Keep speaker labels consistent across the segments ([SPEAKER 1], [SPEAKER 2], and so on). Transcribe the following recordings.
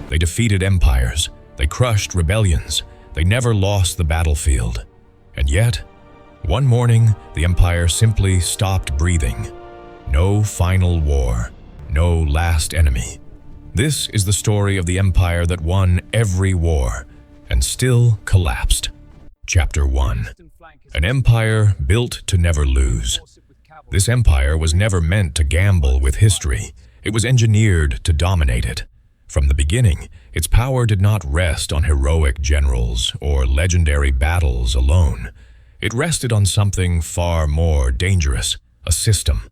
[SPEAKER 1] They defeated empires. They crushed rebellions. They never lost the battlefield. And yet, one morning, the empire simply stopped breathing. No final war. No last enemy. This is the story of the empire that won every war and still collapsed. Chapter 1. An empire built to never lose. This empire was never meant to gamble with history. It was engineered to dominate it. From the beginning, its power did not rest on heroic generals or legendary battles alone. It rested on something far more dangerous, a system.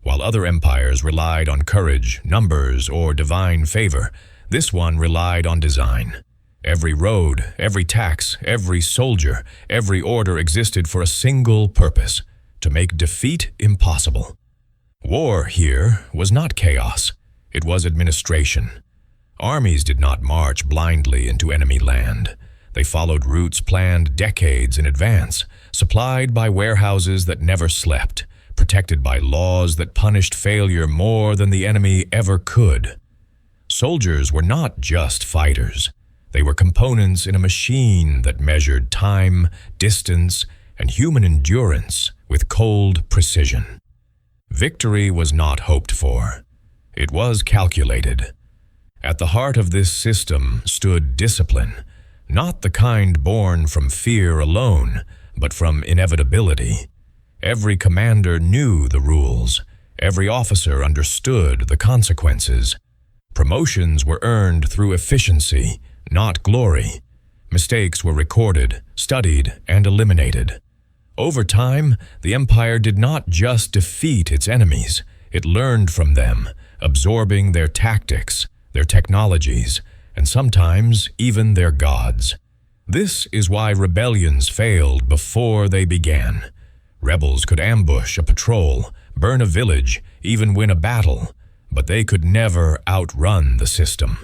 [SPEAKER 1] While other empires relied on courage, numbers, or divine favor, this one relied on design. Every road, every tax, every soldier, every order existed for a single purpose: to make defeat impossible. War here was not chaos. It was administration. Armies did not march blindly into enemy land. They followed routes planned decades in advance, supplied by warehouses that never slept, protected by laws that punished failure more than the enemy ever could. Soldiers were not just fighters. They were components in a machine that measured time, distance, and human endurance with cold precision. Victory was not hoped for. It was calculated. At the heart of this system stood discipline, not the kind born from fear alone, but from inevitability. Every commander knew the rules. Every officer understood the consequences. Promotions were earned through efficiency, not glory. Mistakes were recorded, studied, and eliminated. Over time, the empire did not just defeat its enemies. It learned from them, absorbing their tactics, their technologies, and sometimes even their gods. This is why rebellions failed before they began. Rebels could ambush a patrol, burn a village, even win a battle, but they could never outrun the system.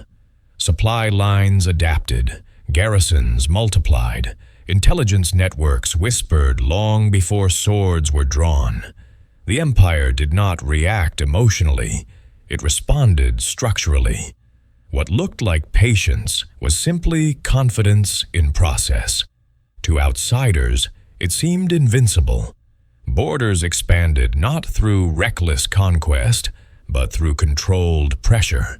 [SPEAKER 1] Supply lines adapted, garrisons multiplied, intelligence networks whispered long before swords were drawn. The empire did not react emotionally, it responded structurally. What looked like patience was simply confidence in process. To outsiders, it seemed invincible. Borders expanded not through reckless conquest, but through controlled pressure.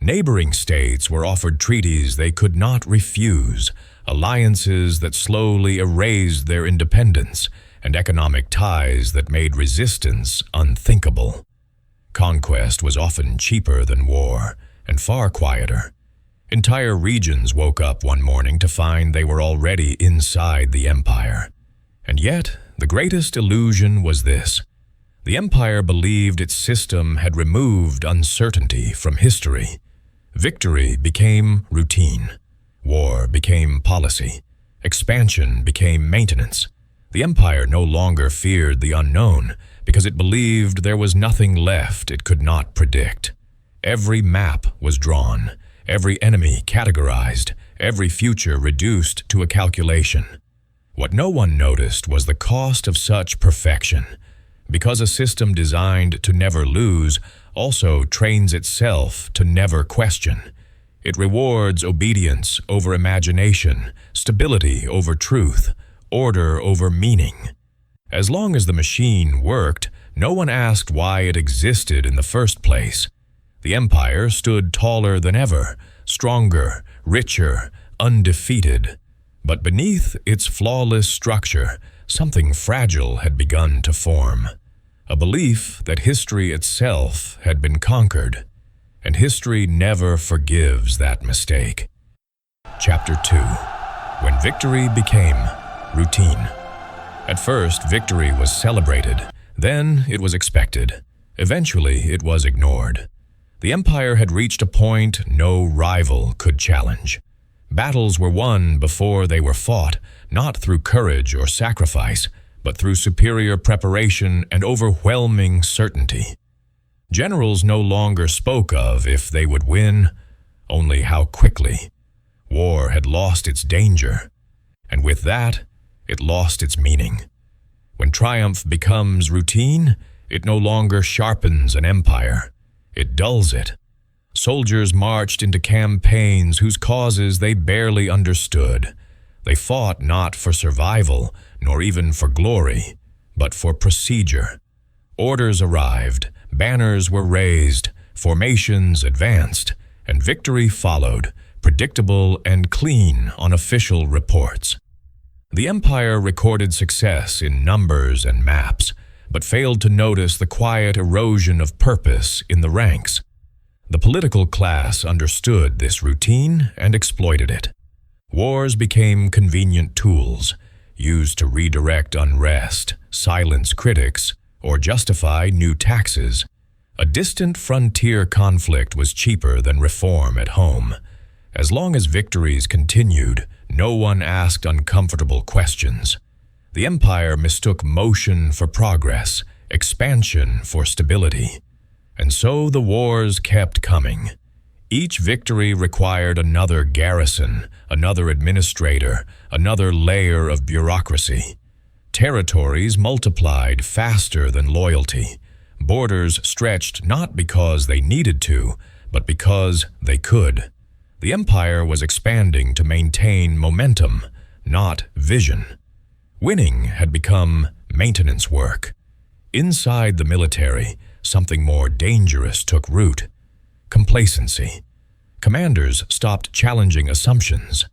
[SPEAKER 1] Neighboring states were offered treaties they could not refuse, alliances that slowly erased their independence, and economic ties that made resistance unthinkable. Conquest was often cheaper than war, and far quieter. Entire regions woke up one morning to find they were already inside the empire. And yet, the greatest illusion was this: the empire believed its system had removed uncertainty from history. Victory became routine. War became policy. Expansion became maintenance. The empire no longer feared the unknown because it believed there was nothing left it could not predict. Every map was drawn, every enemy categorized, every future reduced to a calculation. What no one noticed was the cost of such perfection, because a system designed to never lose also trains itself to never question. It rewards obedience over imagination, stability over truth, order over meaning. As long as the machine worked, no one asked why it existed in the first place. The empire stood taller than ever, stronger, richer, undefeated. But beneath its flawless structure, something fragile had begun to form. A belief that history itself had been conquered. And history never forgives that mistake. Chapter 2. When victory became routine. At first, victory was celebrated. Then it was expected. Eventually, it was ignored. The empire had reached a point no rival could challenge. Battles were won before they were fought, not through courage or sacrifice, but through superior preparation and overwhelming certainty. Generals no longer spoke of if they would win, only how quickly. War had lost its danger, and with that, it lost its meaning. When triumph becomes routine, it no longer sharpens an empire. It dulls it. Soldiers marched into campaigns whose causes they barely understood. They fought not for survival, nor even for glory, but for procedure. Orders arrived, banners were raised, formations advanced, and victory followed, predictable and clean on official reports. The empire recorded success in numbers and maps, but failed to notice the quiet erosion of purpose in the ranks. The political class understood this routine and exploited it. Wars became convenient tools, used to redirect unrest, silence critics, or justify new taxes. A distant frontier conflict was cheaper than reform at home. As long as victories continued, no one asked uncomfortable questions. The empire mistook motion for progress, expansion for stability. And so the wars kept coming. Each victory required another garrison, another administrator, another layer of bureaucracy. Territories multiplied faster than loyalty. Borders stretched not because they needed to, but because they could. The empire was expanding to maintain momentum, not vision. Winning had become maintenance work. Inside the military, something more dangerous took root: complacency. Commanders stopped challenging assumptions.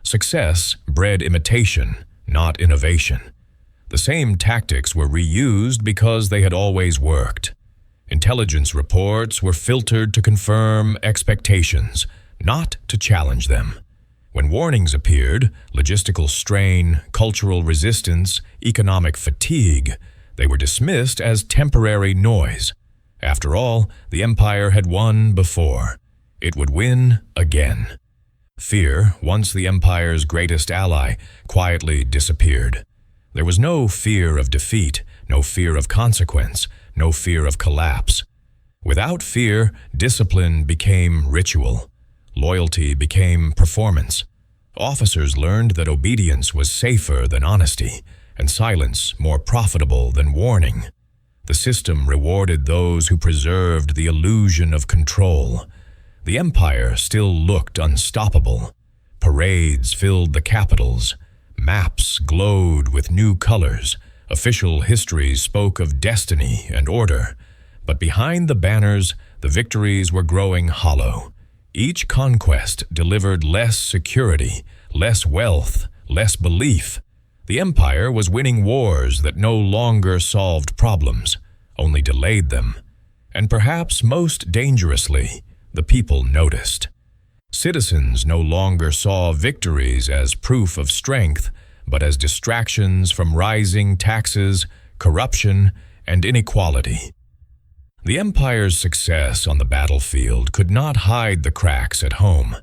[SPEAKER 1] Success bred imitation, not innovation. The same tactics were reused because they had always worked. Intelligence reports were filtered to confirm expectations, not to challenge them. When warnings appeared, logistical strain, cultural resistance, economic fatigue, they were dismissed as temporary noise. After all, the empire had won before. It would win again. Fear, once the empire's greatest ally, quietly disappeared. There was no fear of defeat, no fear of consequence, no fear of collapse. Without fear, discipline became ritual. Loyalty became performance. Officers learned that obedience was safer than honesty, and silence more profitable than warning. The system rewarded those who preserved the illusion of control. The empire still looked unstoppable. Parades filled the capitals. Maps glowed with new colors. Official histories spoke of destiny and order. But behind the banners, the victories were growing hollow. Each conquest delivered less security, less wealth, less belief. The empire was winning wars that no longer solved problems, only delayed them. And perhaps most dangerously, the people noticed. Citizens no longer saw victories as proof of strength, but as distractions from rising taxes, corruption, and inequality. The empire's success on the battlefield could not hide the cracks at home.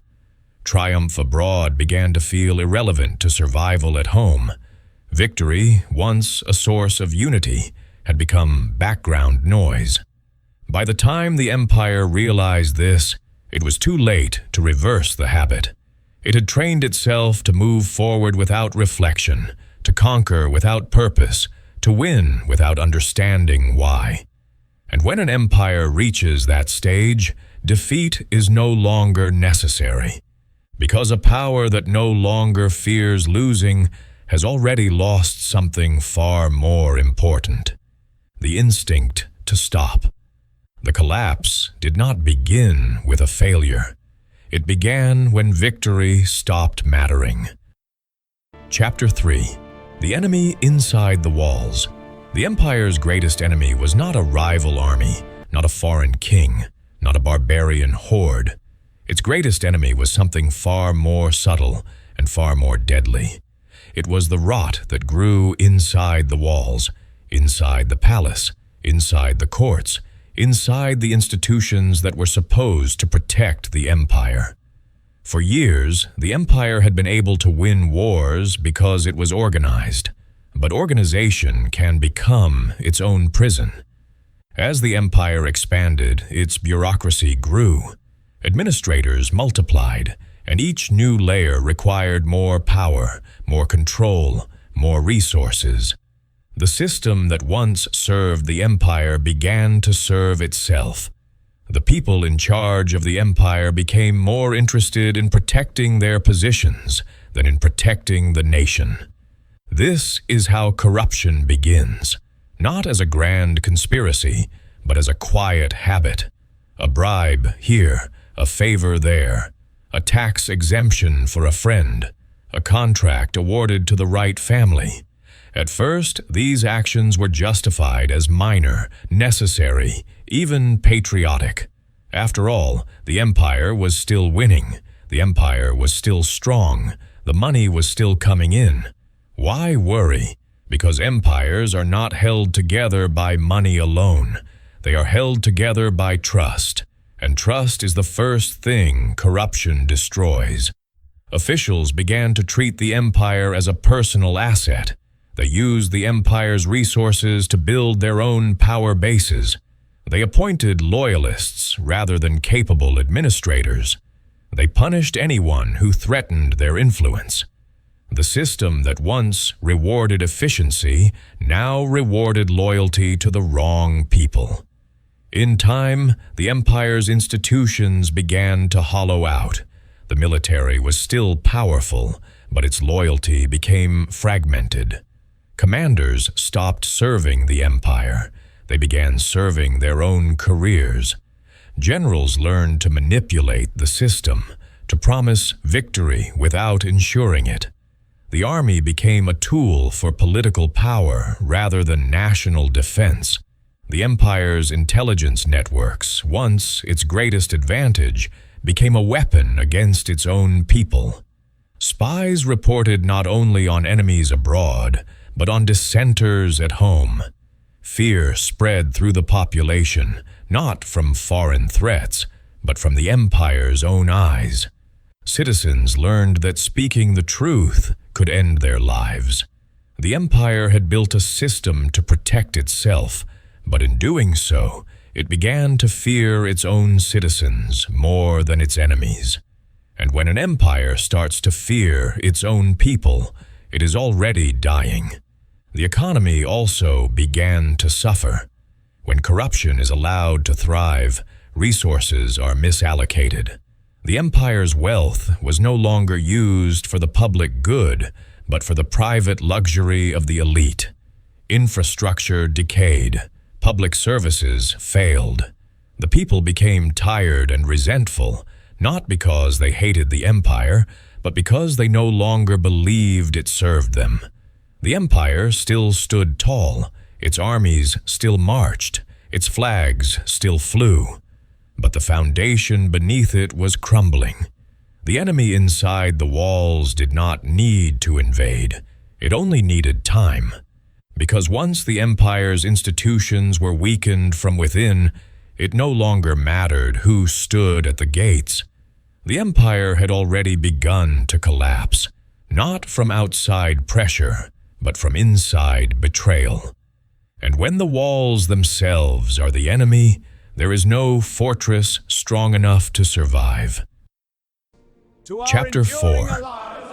[SPEAKER 1] Triumph abroad began to feel irrelevant to survival at home. Victory, once a source of unity, had become background noise. By the time the empire realized this, it was too late to reverse the habit. It had trained itself to move forward without reflection, to conquer without purpose, to win without understanding why. And when an empire reaches that stage, defeat is no longer necessary, because a power that no longer fears losing has already lost something far more important: the instinct to stop. The collapse did not begin with a failure. It began when victory stopped mattering. Chapter 3. The Enemy Inside the Walls. The empire's greatest enemy was not a rival army, not a foreign king, not a barbarian horde. Its greatest enemy was something far more subtle and far more deadly. It was the rot that grew inside the walls, inside the palace, inside the courts, inside the institutions that were supposed to protect the empire. For years, the empire had been able to win wars because it was organized. But organization can become its own prison. As the empire expanded, its bureaucracy grew. Administrators multiplied, and each new layer required more power, more control, more resources. The system that once served the empire began to serve itself. The people in charge of the empire became more interested in protecting their positions than in protecting the nation. This is how corruption begins, not as a grand conspiracy, but as a quiet habit. A bribe here, a favor there, a tax exemption for a friend, a contract awarded to the right family. At first, these actions were justified as minor, necessary, even patriotic. After all, the empire was still winning. The empire was still strong. The money was still coming in. Why worry? Because empires are not held together by money alone. They are held together by trust. And trust is the first thing corruption destroys. Officials began to treat the empire as a personal asset. They used the empire's resources to build their own power bases. They appointed loyalists rather than capable administrators. They punished anyone who threatened their influence. The system that once rewarded efficiency now rewarded loyalty to the wrong people. In time, the empire's institutions began to hollow out. The military was still powerful, but its loyalty became fragmented. Commanders stopped serving the empire. They began serving their own careers. Generals learned to manipulate the system, to promise victory without ensuring it. The army became a tool for political power rather than national defense. The empire's intelligence networks, once its greatest advantage, became a weapon against its own people. Spies reported not only on enemies abroad, but on dissenters at home. Fear spread through the population, not from foreign threats, but from the empire's own eyes. Citizens learned that speaking the truth could end their lives. The empire had built a system to protect itself, but in doing so, it began to fear its own citizens more than its enemies. And when an empire starts to fear its own people, it is already dying. The economy also began to suffer. When corruption is allowed to thrive, resources are misallocated. The empire's wealth was no longer used for the public good, but for the private luxury of the elite. Infrastructure decayed. Public services failed. The people became tired and resentful, not because they hated the empire, but because they no longer believed it served them. The empire still stood tall, its armies still marched, its flags still flew, but the foundation beneath it was crumbling. The enemy inside the walls did not need to invade. It only needed time. Because once the empire's institutions were weakened from within, it no longer mattered who stood at the gates. The empire had already begun to collapse, not from outside pressure, but from inside betrayal. And when the walls themselves are the enemy, there is no fortress strong enough to survive. Chapter 4.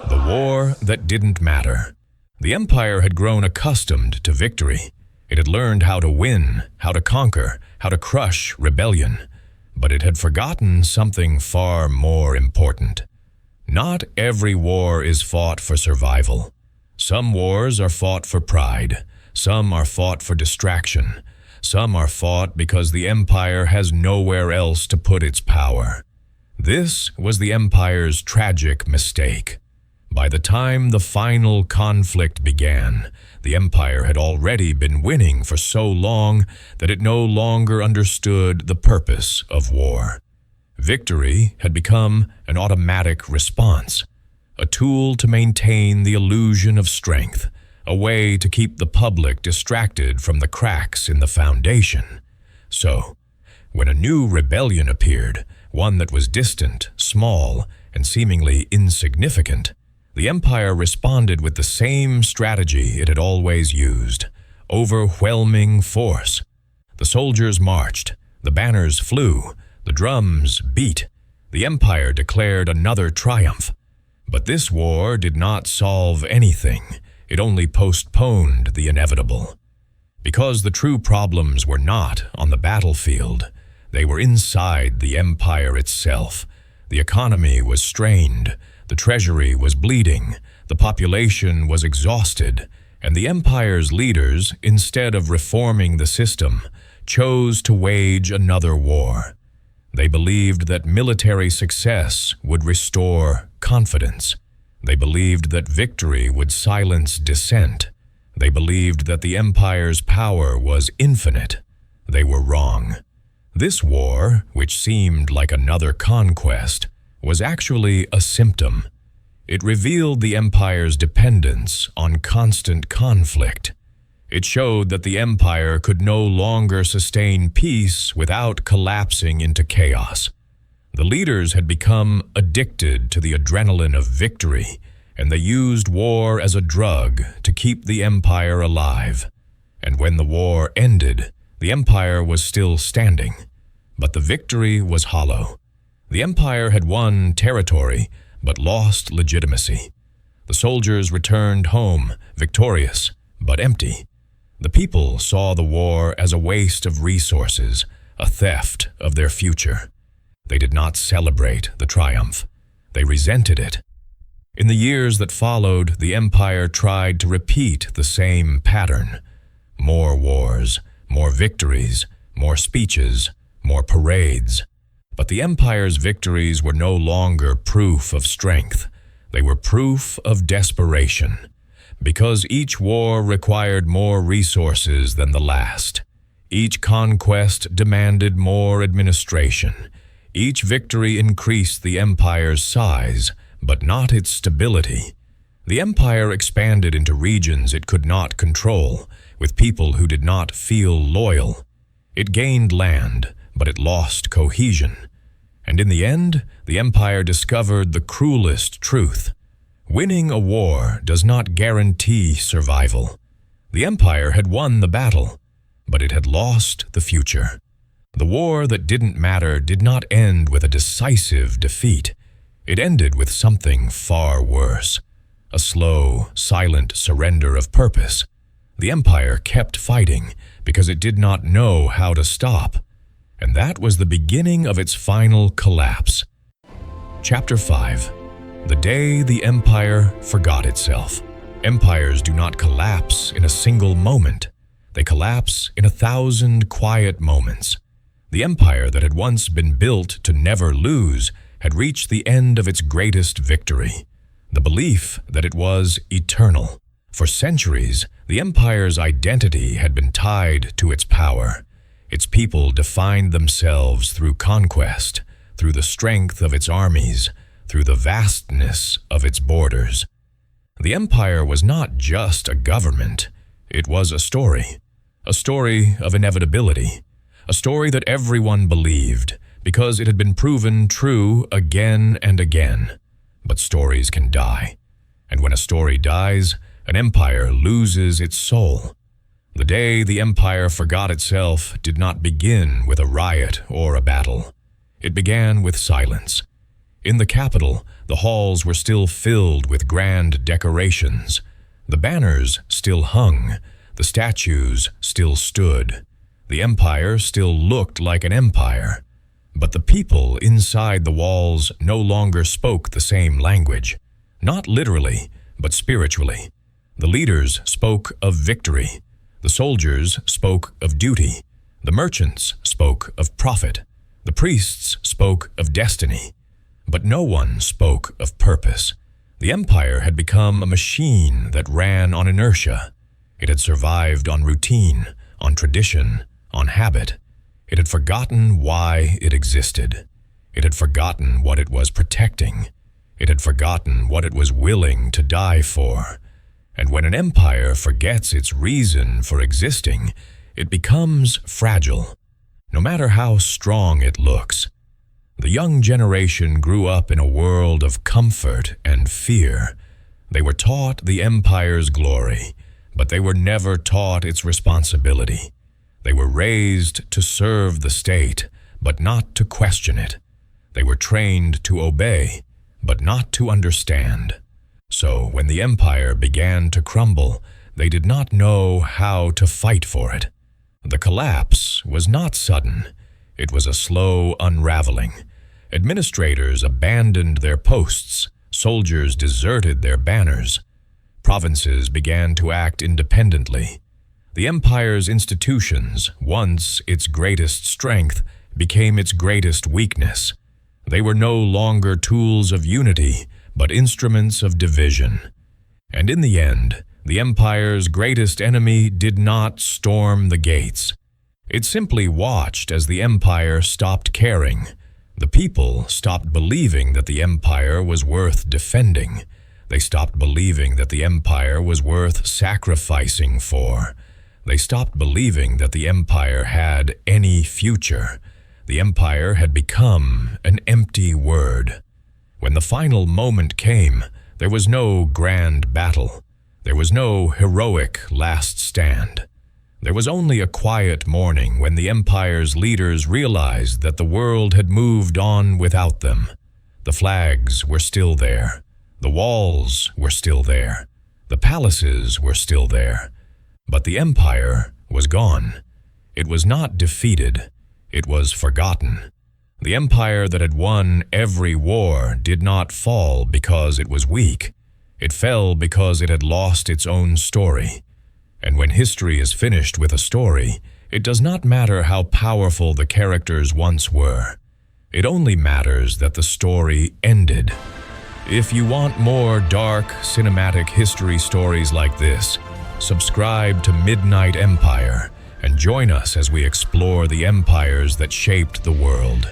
[SPEAKER 1] The War That Didn't Matter. The empire had grown accustomed to victory. It had learned how to win, how to conquer, how to crush rebellion. But it had forgotten something far more important. Not every war is fought for survival. Some wars are fought for pride. Some are fought for distraction. Some are fought because the empire has nowhere else to put its power. This was the empire's tragic mistake. By the time the final conflict began, the empire had already been winning for so long that it no longer understood the purpose of war. Victory had become an automatic response, a tool to maintain the illusion of strength, a way to keep the public distracted from the cracks in the foundation. So, when a new rebellion appeared, one that was distant, small, and seemingly insignificant, the empire responded with the same strategy it had always used: overwhelming force. The soldiers marched, the banners flew, the drums beat. The empire declared another triumph. But this war did not solve anything. It only postponed the inevitable. Because the true problems were not on the battlefield, They were inside the empire itself. The economy was strained, the treasury was bleeding, the population was exhausted, and the empire's leaders, instead of reforming the system, chose to wage another war. They believed that military success would restore confidence. They believed that victory would silence dissent. They believed that the empire's power was infinite. They were wrong. This war, which seemed like another conquest, was actually a symptom. It revealed the empire's dependence on constant conflict. It showed that the empire could no longer sustain peace without collapsing into chaos. The leaders had become addicted to the adrenaline of victory, and they used war as a drug to keep the empire alive. And when the war ended, the empire was still standing, but the victory was hollow. The empire had won territory, but lost legitimacy. The soldiers returned home, victorious, but empty. The people saw the war as a waste of resources, a theft of their future. They did not celebrate the triumph. They resented it. In the years that followed, the empire tried to repeat the same pattern. More wars, more victories, more speeches, more parades. But the empire's victories were no longer proof of strength. They were proof of desperation. Because each war required more resources than the last. Each conquest demanded more administration. Each victory increased the empire's size, but not its stability. The empire expanded into regions it could not control, with people who did not feel loyal. It gained land, but it lost cohesion. And in the end, the empire discovered the cruelest truth. Winning a war does not guarantee survival. The empire had won the battle, but it had lost the future. The war that didn't matter did not end with a decisive defeat. It ended with something far worse, a slow, silent surrender of purpose. The empire kept fighting because it did not know how to stop, and that was the beginning of its final collapse. Chapter 5. The day the empire forgot itself. Empires do not collapse in a single moment. They collapse in 1,000 quiet moments. The empire that had once been built to never lose had reached the end of its greatest victory, the belief that it was eternal. For centuries, the empire's identity had been tied to its power. Its people defined themselves through conquest, through the strength of its armies, through the vastness of its borders. The empire was not just a government, it was a story of inevitability, a story that everyone believed, because it had been proven true again and again. But stories can die, and when a story dies, an empire loses its soul. The day the empire forgot itself did not begin with a riot or a battle. It began with silence. In the capital, the halls were still filled with grand decorations. The banners still hung, the statues still stood. The empire still looked like an empire. But the people inside the walls no longer spoke the same language, not literally, but spiritually. The leaders spoke of victory. The soldiers spoke of duty. The merchants spoke of profit. The priests spoke of destiny. But no one spoke of purpose. The empire had become a machine that ran on inertia. It had survived on routine, on tradition, on habit. It had forgotten why it existed. It had forgotten what it was protecting. It had forgotten what it was willing to die for. And when an empire forgets its reason for existing, it becomes fragile, no matter how strong it looks. The young generation grew up in a world of comfort and fear. They were taught the empire's glory, but they were never taught its responsibility. They were raised to serve the state, but not to question it. They were trained to obey, but not to understand. So when the empire began to crumble, they did not know how to fight for it. The collapse was not sudden. It was a slow unraveling. Administrators abandoned their posts, soldiers deserted their banners. Provinces began to act independently. The empire's institutions, once its greatest strength, became its greatest weakness. They were no longer tools of unity, but instruments of division. And in the end, the empire's greatest enemy did not storm the gates. It simply watched as the empire stopped caring. The people stopped believing that the empire was worth defending. They stopped believing that the empire was worth sacrificing for. They stopped believing that the empire had any future. The empire had become an empty word. When the final moment came, there was no grand battle. There was no heroic last stand. There was only a quiet morning when the empire's leaders realized that the world had moved on without them. The flags were still there. The walls were still there. The palaces were still there. But the empire was gone. It was not defeated. It was forgotten. The empire that had won every war did not fall because it was weak. It fell because it had lost its own story. And when history is finished with a story, it does not matter how powerful the characters once were. It only matters that the story ended. If you want more dark, cinematic history stories like this, subscribe to Midnight Empire and join us as we explore the empires that shaped the world.